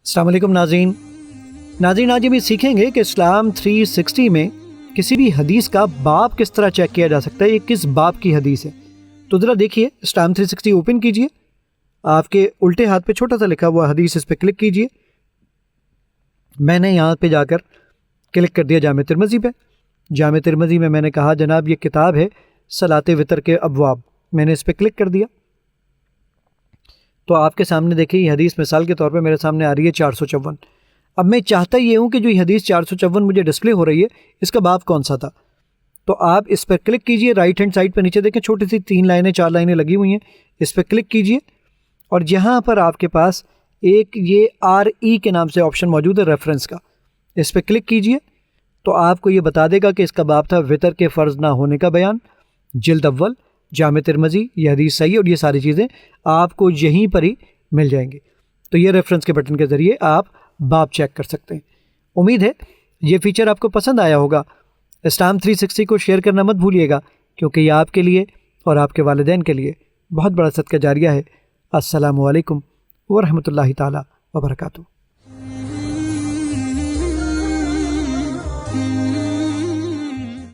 السلام علیکم ناظرین آج ہم یہ سیکھیں گے کہ اسلام 360 میں کسی بھی حدیث کا باب کس طرح چیک کیا جا سکتا ہے، یہ کس باب کی حدیث ہے۔ تو ذرا دیکھیے، اسلام 360 اوپن کیجئے، آپ کے الٹے ہاتھ پہ چھوٹا سا لکھا ہوا حدیث، اس پہ کلک کیجئے۔ میں نے یہاں پہ جا کر کلک کر دیا جامع ترمذی پہ۔ جامع ترمذی میں نے کہا جناب یہ کتاب ہے صلاۃ وتر کے ابواب، میں نے اس پہ کلک کر دیا تو آپ کے سامنے دیکھیں یہ حدیث مثال کے طور پہ میرے سامنے آ رہی ہے 454۔ اب میں چاہتا یہ ہوں کہ جو یہ حدیث 454 مجھے ڈسپلے ہو رہی ہے اس کا باب کون سا تھا، تو آپ اس پر کلک کیجئے۔ رائٹ ہینڈ سائڈ پہ نیچے دیکھیں چھوٹی سی 4 لائنیں لگی ہوئی ہیں، اس پہ کلک کیجئے اور یہاں پر آپ کے پاس ایک یہ RE کے نام سے آپشن موجود ہے ریفرنس کا، اس پہ کلک کیجئے تو آپ کو یہ بتا دے گا کہ اس کا باب تھا وتر کے فرض نہ ہونے کا بیان، جلد اول، جامع ترمذی، یہ حدیث صحیح، اور یہ ساری چیزیں آپ کو یہیں پر ہی مل جائیں گی۔ تو یہ ریفرنس کے بٹن کے ذریعے آپ باب چیک کر سکتے ہیں۔ امید ہے یہ فیچر آپ کو پسند آیا ہوگا۔ اسلام 360 کو شیئر کرنا مت بھولیے گا، کیونکہ یہ آپ کے لیے اور آپ کے والدین کے لیے بہت بڑا صدقہ جاریہ ہے۔ السلام علیکم ورحمۃ اللہ تعالیٰ وبرکاتہ۔